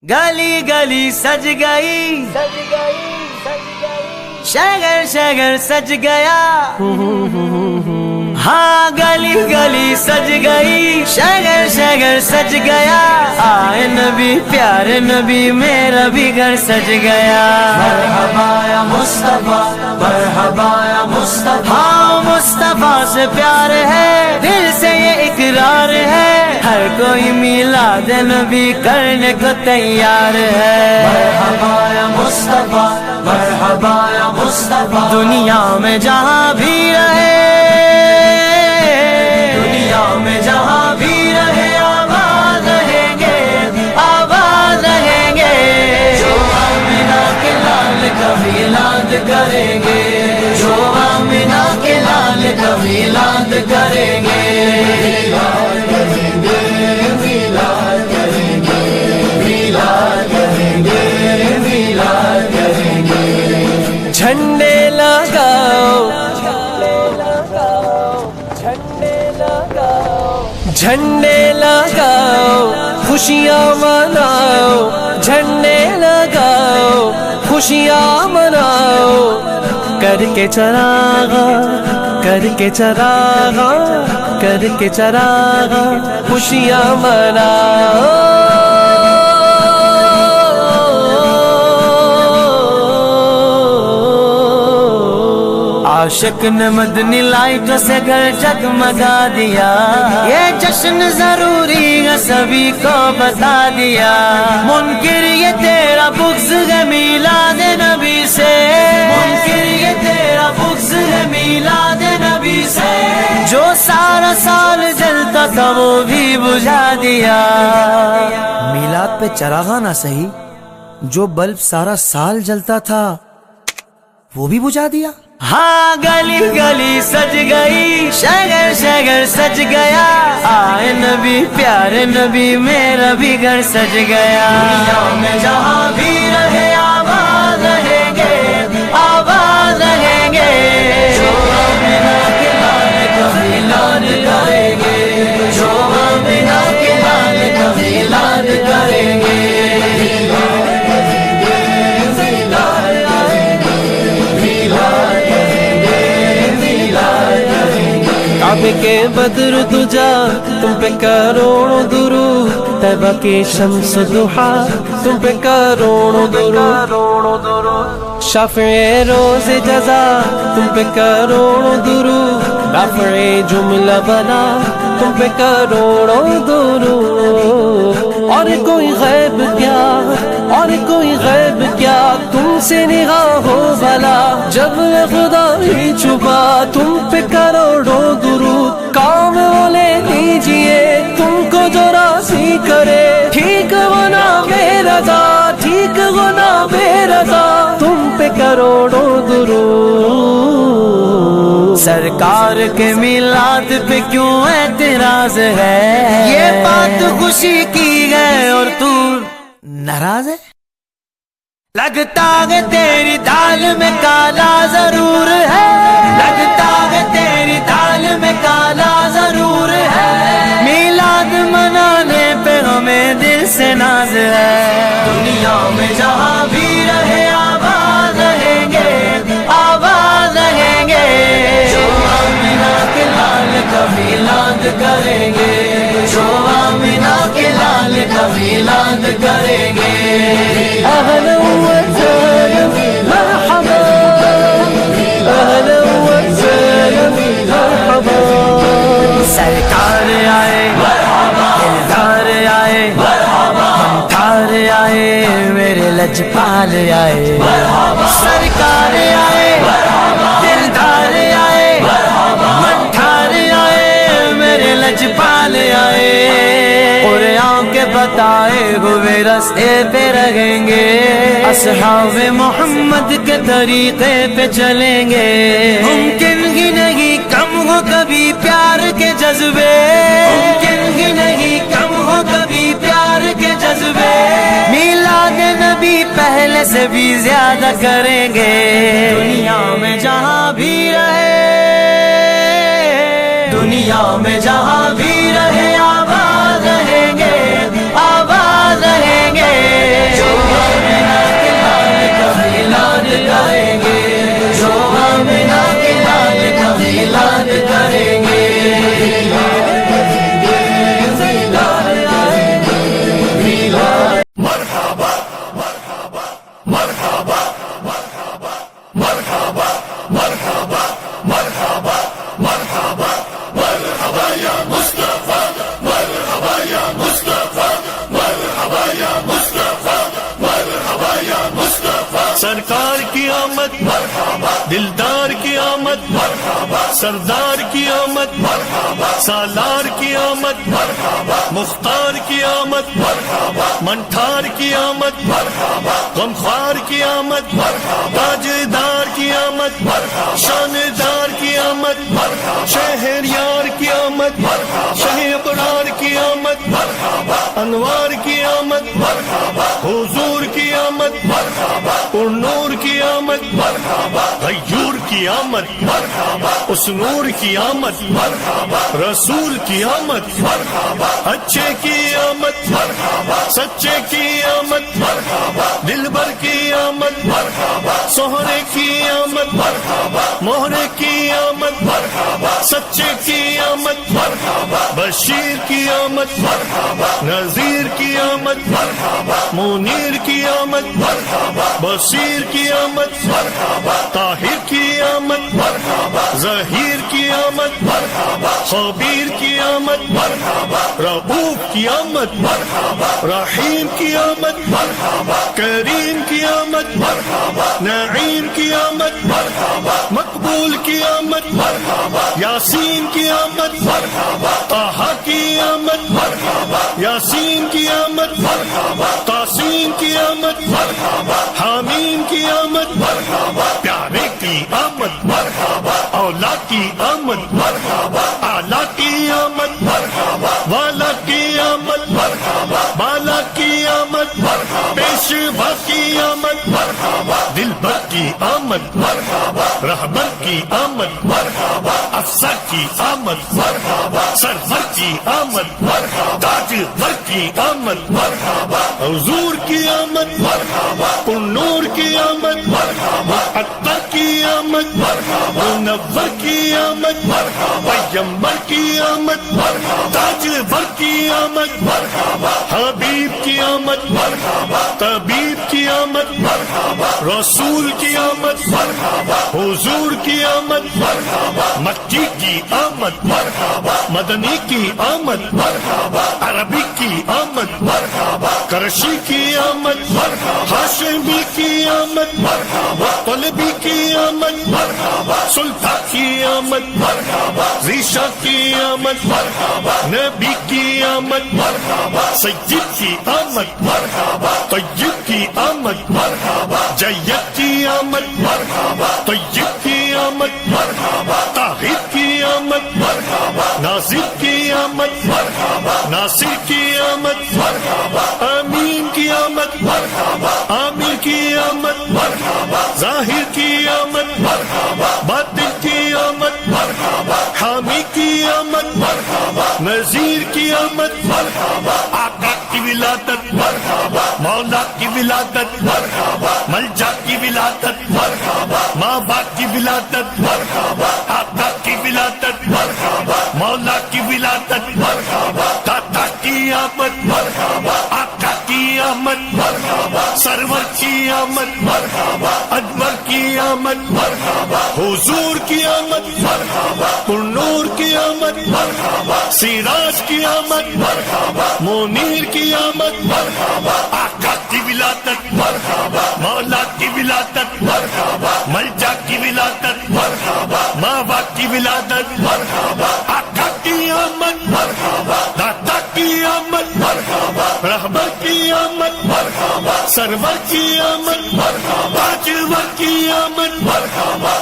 گلی گلی سج گئی شہر شہر سج گیا ہاں گلی گلی سج گئی شہر شہر سج گیا آئے نبی پیارے نبی میرا بھی گھر سج گیا مرحبا یا مصطفیٰ مرحبا یا مصطفیٰ ہاں مصطفیٰ سے پیار ہے دل سے یہ اقرار ہے ہر کوئی میلاد نبی کرنے کو تیار ہے مرحبا یا مصطفیٰ مرحبا یا مصطفیٰ دنیا میں جہاں بھی رہے دنیا میں جہاں بھی رہے آباد رہیں گے آباد رہیں گے جو آمنہ کے لال کا میلاد کریں گے جو آمنہ کے لال کا میلاد کریں گے جھنڈے لگاؤ جھنڈے لگاؤ خوشیاں مناؤ جھنڈے لگاؤ خوشیاں مناؤ کر کے چراغاں کر کے چراغاں کر کے چراغاں خوشیاں مناؤ عاشق نے مدنی لائٹوں سے گھر جگمگا دیا یہ جشن ضروری ہے سبھی کو بتا دیا منکر یہ تیرا بغض ہے میلاد نبی سے منکر یہ تیرا بغض ہے میلاد نبی سے جو سارا سال جلتا تھا وہ بھی بجھا دیا میلاد پہ چراغاں نہ صحیح جو بلب سارا سال جلتا تھا وہ بھی بجھا دیا ہاں گلی گلی سج گئی شہر شہر سج گیا آئے نبی پیارے نبی میرا بھی گھر سج گیا دنیا میں جہاں بھی رہے آباد رہیں گے آباد رہیں گے جو آمنہ کے لال کا میلاد کریں گے جو آمنہ کے لال کا میلاد کریں گے کعبے کے بدر دجا تم پہ کروڑوں درود طیبہ کی شمس ضحا تم پہ کروڑوں درود شافع روز جزا تم پہ کروڑوں درود رافع جملہ بنا تم پہ کروڑوں درود اور کوئی غیب کیا اور کوئی غیب کیا تم سے نگاہ ہو بھلا جب خدا ہی چھپا تم پہ کروڑوں درود کام وہ لے لیجئے تم کو جو راضی کرے ٹھیک ہونا بے رضا ٹھیک ہونا بے رضا تم پہ کروڑوں درود سرکار کے میلاد پہ کیوں اعتراض ہے یہ بات خوشی کی ہے اور تو ناراض ہے لگتا ہے تیری دال میں کالا ضرور ہے لگتا ہے تیری دال میں کالا ضرور ہے میلاد منانے پہ ہمیں دل سے ناز ہے دنیا میں جہاں بھی رہے آباد رہیں گے آباد رہیں گے جو آمنہ کے لال کا میلاد کریں گے جو آمنہ کے لال کا میلاد کریں گے اہلا وسہلا مرحبا اہلا وسہلا مرحبا سرکار آئے دلدار آئے منتار آئے میرے لجپال آئے سرکار آئے دلدار آئے منتار آئے میرے لجپال آئے قرآن کے بتائے ہوئے راستے پہ رہیں گے اصحاب محمد کے طریقے پہ چلیں گے ممکن ہی نہیں کم ہو کبھی پیار کے جذبے ممکن ہی نہیں کم ہو کبھی پیار کے جذبے میلاد نبی پہلے سے بھی زیادہ کریں گے دنیا میں جہاں بھی رہے دنیا میں جہاں بھی رہے آباد رہیں گے آباد رہیں گے آمد، دلدار کی آمد، سردار کی آمد، سالار کی آمد، مختار کی آمد، منٹھار کی آمد، غمخوار کی آمد، تاجدار کی آمد، شاندار کی آمد، شہریار کی آمد، شہ ابرار کی آمد، انوار کی آمد، حضور کی آمد، پر نور کی آمد، غیور کی آمد، اس نور کی آمد، رسول کی آمد، اچھے کی آمد، سچے کی آمد، دلبر کی آمد، سہرے کی آمد، مہرے کی آمد، سچے کی آمد، بشیر کی آمد، نذیر کی آمد، منیر کی آمد، بصیر کی آمد، طاہر کی آمد، ظہیر کی آمد، خبیر کی آمد، رؤوف کی آمد، رحیم کی آمد، کریم کی آمد، نعیم کی آمد، مقبول کی آمد، یاسین کی آمد، طہ کی آمد، یاسین کی آمد، تاسین کی آمد، حامیم کی آمد، پیارے کی آمد، اولا کی آمد، اعلیٰ کی آمد، والا کی آمد، بالا کی آمد، پیشوا کی آمد، دلبر کی آمد، رہبر کی آمد، افسر کی آمد، سرور کی آمد، تاجور کی آمد، حضور کی آمد، پر نور کی آمد، عطر کی آمد، منور کی آمد، پیغمبر کی آمد، تاجور کی آمد، حبیب کی آمد، طبیب کی آمد، رسول کی آمد، حضور کی آمد، مکی کی آمد، مدنی کی آمد، عربی کی آمد، کرشی کی آمد، ہاشمی کی آمد، طلبی کی آمد، سلطان کی آمد، ریشہ کی آمد، نبی کی آمد، سید کی آمد، طیب کی آمد، جید کی آمد، طیب کی آمد، طاہر کی آمد، ناصر کی آمد، ناصر کی آمد، امین کی آمد، عامر کی آمد، ظاہر کی آمد، باطن کی آمد، حامی کی آمد، نذیر کی آمد، آقا کی ولادت، مولا کی ولادت، ملجا کی ولادت، ماں باپ کی ولادت، آقا کی ولادت، مولا کی ولادت، داتا کی آمد، آقا کی آمد، سرور کی آمد، انور کی آمد، حضور کی آمد، پر نور کی آمد، سراج کی آمد، منیر کی آمد، آقا کی ولادت، مولا کی ولادت، ملجا کی ولادت، ماں باپ کی ولادت، آقا کی آمد، داتا کی آمد، رہبر کی آمد، سرور کی آمد، تاجور کی آمد،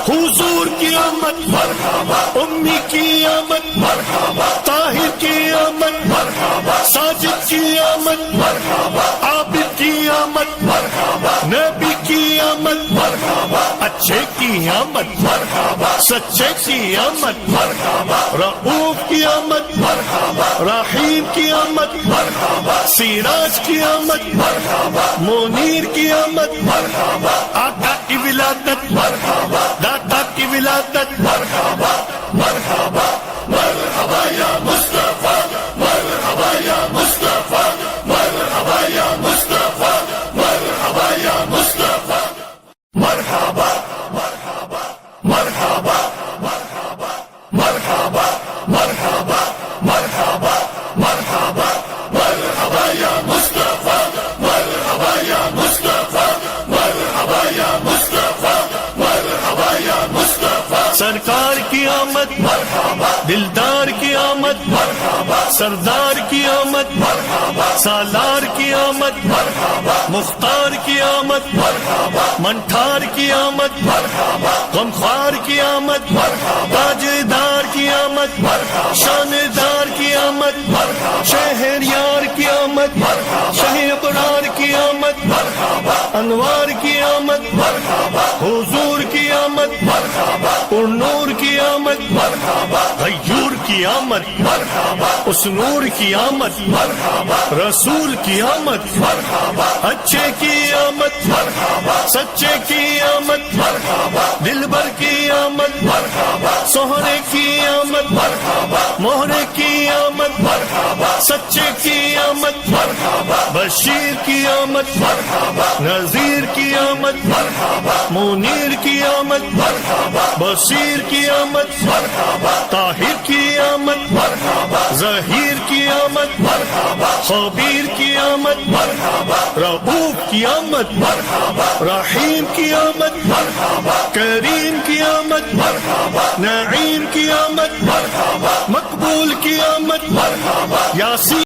حضور کی آمد، امی کی آمد، طاہر کی آمد، ساجد کی آمد، عابد کی آمد، نبی کی آمد، اچھے کی آمد، سچے کی آمد، رؤوف کی آمد، رحیم کی آمد، سراج کی آمد، منیر کی آمد، آقا کی ولادت، داتا کی ولادت، مرحبا مرحبا مرحبا یا مصطفیٰ، مرحبا یا مصطفیٰ، مرحبا یا مصطفیٰ، مرحبا یا مصطفیٰ، مرحبا مرحبا مرحبا مرحبا مرحبا مرحبا مرحبا مرحبا مرحبا یا مصطفیٰ، مرحبا یا مصطفیٰ، مرحبا یا مصطفیٰ، آمد دلدار کی آمد سردار کی آمد سالار کی آمد مختار کی آمد منٹھار کی آمد غمخوار کی آمد تاجدار کی آمد شاندار کی آمد شہریار کی آمد شہ ابرار کی آمد انوار کی آمد حضور کی آمد پر نور کی آمد غیور کی آمد اس نور کی آمد رسول کی آمد اچھے کی آمد سچے کی آمد دلبر کی آمد سہرے کی آمد مہرے کی آمد سچے کی آمد بشیر کی آمد نذیر کی آمد منیر کی آمد بصیر کی آمد طاہر کی آمد ظہیر کی آمد خبیر کی آمد رؤوف کی آمد رحیم کی آمد کریم کی آمد نعیم کی آمد مقبول کی آمد یاسین